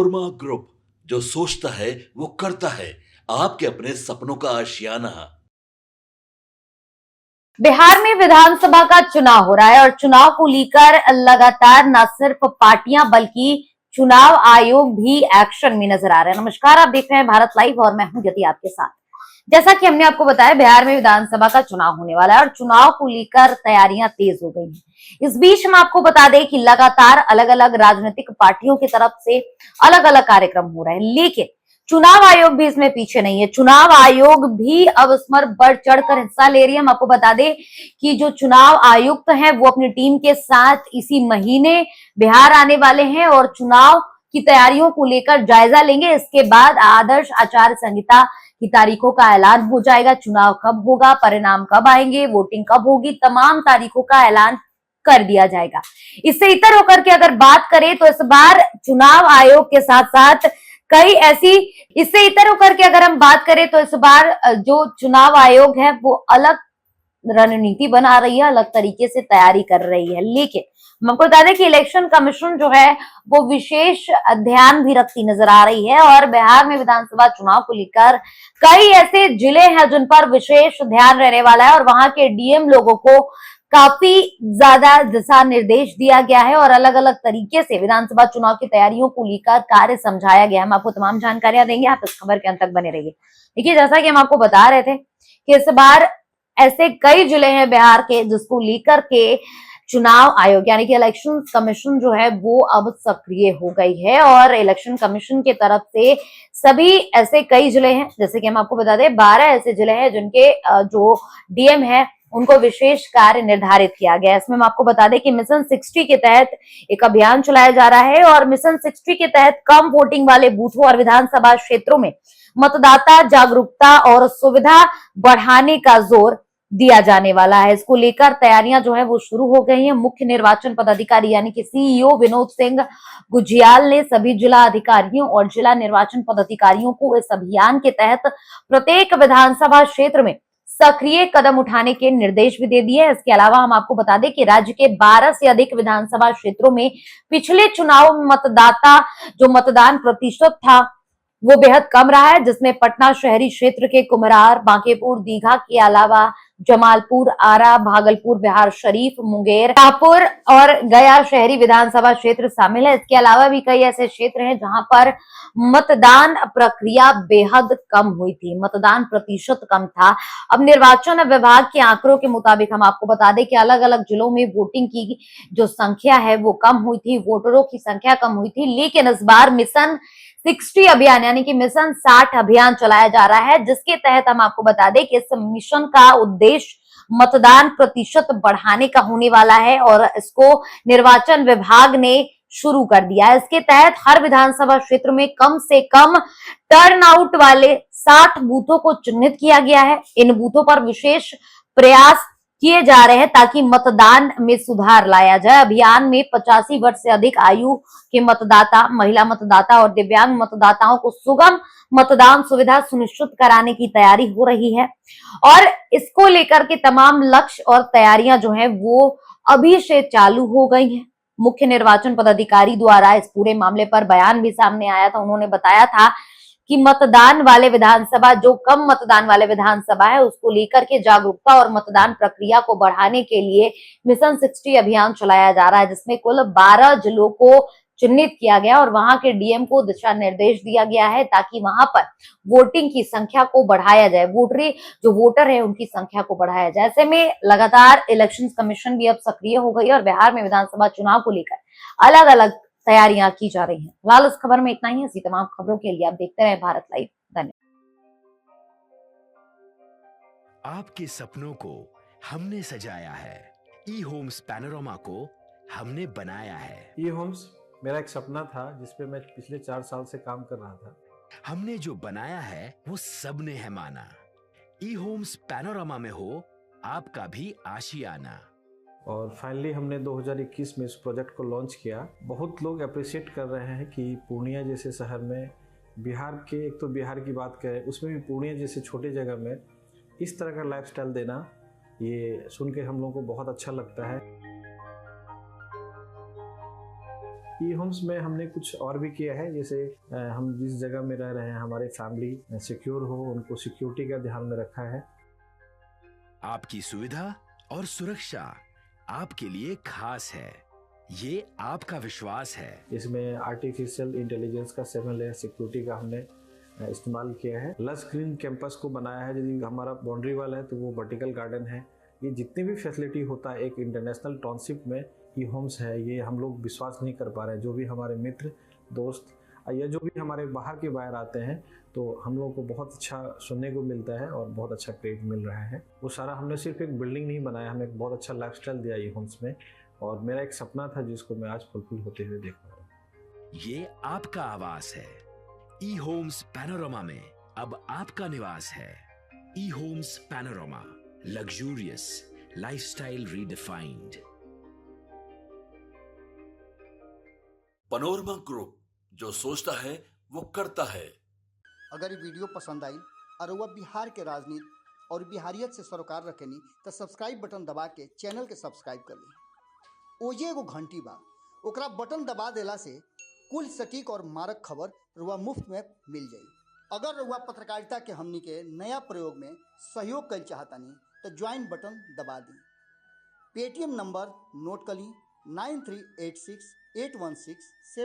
Korma group, जो सोचता है वो करता है। आपके अपने सपनों का आशियाना। बिहार में विधानसभा का चुनाव हो रहा है और चुनाव को लेकर लगातार न सिर्फ पार्टियां बल्कि चुनाव आयोग भी एक्शन में नजर आ रहा है। नमस्कार, आप देख रहे हैं भारत लाइव और मैं हूं ज्योति आपके साथ। जैसा कि हमने आपको बताया, बिहार में विधानसभा का चुनाव होने वाला है और चुनाव को लेकर तैयारियां तेज हो गई हैं। इस बीच हम आपको बता दें कि लगातार अलग अलग राजनीतिक पार्टियों की तरफ से अलग अलग कार्यक्रम हो रहे हैं, लेकिन चुनाव आयोग भी इसमें पीछे नहीं है। चुनाव आयोग भी अब इसमें बढ़ चढ़कर हिस्सा ले रही है। हम आपको बता दें कि जो चुनाव आयुक्त हैं वो अपनी टीम के साथ इसी महीने बिहार आने वाले हैं और चुनाव की तैयारियों को लेकर जायजा लेंगे। इसके बाद आदर्श आचार संहिता की तारीखों का ऐलान हो जाएगा। चुनाव कब होगा, परिणाम कब आएंगे, वोटिंग कब होगी, तमाम तारीखों का ऐलान कर दिया जाएगा। इससे इतर होकर के अगर बात करें तो इस बार चुनाव आयोग के साथ साथ कई ऐसी इससे इतर होकर के अगर हम बात करें तो इस बार जो चुनाव आयोग है वो अलग रणनीति बना रही है, अलग तरीके से तैयारी कर रही है। लेकिन हम आपको बता दें कि इलेक्शन कमीशन जो है वो विशेष ध्यान भी रखती नजर आ रही है और बिहार में विधानसभा चुनाव को लेकर कई ऐसे जिले हैं जिन पर विशेष ध्यान रहने वाला है और वहां के डीएम लोगों को काफी ज्यादा दिशा निर्देश दिया गया है और अलग अलग तरीके से विधानसभा चुनाव की तैयारियों को लेकर कार्य समझाया गया है। हम आपको तमाम जानकारियां देंगे, आप इस खबर के अंत तक बने रहिए। देखिए, जैसा कि हम आपको बता रहे थे कि इस बार ऐसे कई जिले हैं बिहार के जिसको लेकर के चुनाव आयोग यानी कि इलेक्शन कमीशन जो है वो अब सक्रिय हो गई है और इलेक्शन कमीशन की तरफ से सभी ऐसे कई जिले हैं, जैसे कि हम आपको बता दें 12 ऐसे जिले हैं जिनके जो डीएम है उनको विशेष कार्य निर्धारित किया गया है। इसमें हम आपको बता दें कि मिशन 60 के तहत एक अभियान चलाया जा रहा है और मिशन 60 के तहत कम वोटिंग वाले बूथों और विधानसभा क्षेत्रों में मतदाता जागरूकता और सुविधा बढ़ाने का जोर दिया जाने वाला है। इसको लेकर तैयारियां जो है वो शुरू हो गई हैं। मुख्य निर्वाचन पदाधिकारी यानी कि सीईओ विनोद सिंह गुजियाल ने सभी जिला अधिकारियों और जिला निर्वाचन पदाधिकारियों को इस अभियान के तहत प्रत्येक विधानसभा क्षेत्र में सक्रिय कदम उठाने के निर्देश भी दे दिए। इसके अलावा हम आपको बता दें कि राज्य के 12 से अधिक विधानसभा क्षेत्रों में पिछले चुनाव में मतदान प्रतिशत था वो बेहद कम रहा है, जिसमें पटना शहरी क्षेत्र के कुम्हरार, बांकीपुर, दीघा के अलावा जमालपुर, आरा, भागलपुर, बिहार शरीफ, मुंगेर, शाहपुर और गया शहरी विधानसभा क्षेत्र शामिल है। इसके अलावा भी कई ऐसे क्षेत्र हैं जहां पर मतदान प्रक्रिया बेहद कम हुई थी, मतदान प्रतिशत कम था। अब निर्वाचन विभाग के आंकड़ों के मुताबिक हम आपको बता दें कि अलग अलग जिलों में वोटिंग की जो संख्या है वो कम हुई थी, वोटरों की संख्या कम हुई थी। लेकिन इस बार मिशन 60 अभियान यानी कि मिशन 60 अभियान चलाया जा रहा है, जिसके तहत हम आपको बता दें कि इस मिशन का उद्देश्य मतदान प्रतिशत बढ़ाने का होने वाला है और इसको निर्वाचन विभाग ने शुरू कर दिया है। इसके तहत हर विधानसभा क्षेत्र में कम से कम टर्न आउट वाले 60 बूथों को चिन्हित किया गया है। इन बूथों पर विशेष प्रयास किए जा रहे हैं ताकि मतदान में सुधार लाया जाए। अभियान में 85 वर्ष से अधिक आयु के मतदाता, महिला मतदाता और दिव्यांग मतदाताओं को सुगम मतदान सुविधा सुनिश्चित कराने की तैयारी हो रही है और इसको लेकर के तमाम लक्ष्य और तैयारियां जो है वो अभी से चालू हो गई हैं। मुख्य निर्वाचन पदाधिकारी द्वारा इस पूरे मामले पर बयान भी सामने आया था। उन्होंने बताया था कि मतदान वाले विधानसभा, जो कम मतदान वाले विधानसभा है, उसको लेकर के जागरूकता और मतदान प्रक्रिया को बढ़ाने के लिए मिशन 60 अभियान चलाया जा रहा है, जिसमें कुल 12 जिलों को चिन्हित किया गया और वहां के डीएम को दिशा निर्देश दिया गया है ताकि वहां पर वोटिंग की संख्या को बढ़ाया जाए, जो वोटर है उनकी संख्या को बढ़ाया जाए। ऐसे में लगातार इलेक्शन कमीशन भी अब सक्रिय हो गई और बिहार में विधानसभा चुनाव को लेकर अलग अलग तैयारियां की जा रही हैं। फिलहाल इस खबर में इतना ही। ऐसी तमाम खबरों के लिए आप देखते रहें भारत लाइव। धन्यवाद। आपके सपनों को हमने सजाया है, ई होम्स पैनोरामा को हमने बनाया है। ई होम्स मेरा एक सपना था जिसपे मैं पिछले 4 साल से काम कर रहा था। हमने जो बनाया है वो सबने है माना। ई होम्स पैनोरामा में हो आपका भी आशियाना। और फाइनली हमने 2021 में इस प्रोजेक्ट को लॉन्च किया। बहुत लोग अप्रिशिएट कर रहे हैं कि पूर्णिया जैसे शहर में, बिहार के, एक तो बिहार की बात करें उसमें भी पूर्णिया जैसे छोटे जगह में इस तरह का लाइफस्टाइल देना, ये सुन के हम लोगों को बहुत अच्छा लगता है। ई होम्स में हमने कुछ और भी किया है, जैसे हम जिस जगह में रह रहे हैं हमारे फैमिली सिक्योर हो, उनको सिक्योरिटी का ध्यान में रखा है। आपकी सुविधा और सुरक्षा आपके लिए खास है, ये आपका विश्वास है। इसमें आर्टिफिशियल इंटेलिजेंस का 7 लेयर सिक्योरिटी का हमने इस्तेमाल किया है। लस ग्रीन कैंपस को बनाया है, यदि हमारा बाउंड्री वाल है तो वो वर्टिकल गार्डन है। ये जितनी भी फैसिलिटी होता है एक इंटरनेशनल टाउनशिप में ई होम्स है, ये हम लोग विश्वास नहीं कर पा रहे हैं। जो भी हमारे मित्र दोस्त या जो भी हमारे बाहर के बाहर आते हैं तो हम लोगों को बहुत अच्छा सुनने को मिलता है और बहुत अच्छा क्रेडिट मिल रहा है। वो सारा हमने सिर्फ एक बिल्डिंग नहीं बनाया, हमें एक बहुत अच्छा लाइफस्टाइल दिया ई होम्स में, और मेरा एक सपना था जिसको मैं आज फुलफिल होते हुए देख रहा हूँ। ये आपका आवास है। ई होम्स पैनोरामा में अब आपका निवास है। E homes panorama, luxurious lifestyle redefined. Panorama group, जो सोचता है वो करता है। अगर ये वीडियो पसंद आई और वह बिहार के राजनीति और बिहारियत से सरोकार रखेनी तो सब्सक्राइब बटन दबा के चैनल के सब्सक्राइब कर ली। ओजे एगो घंटी बा, ओकरा बटन दबा देला से कुल सटीक और मारक खबर रुआ मुफ्त में मिल जाई। अगर रुआ पत्रकारिता के हमनी के नया प्रयोग में सहयोग कर चाहतानी तो ज्वाइन बटन दबा दी। पेटीएम नंबर नोट कर ली 93868167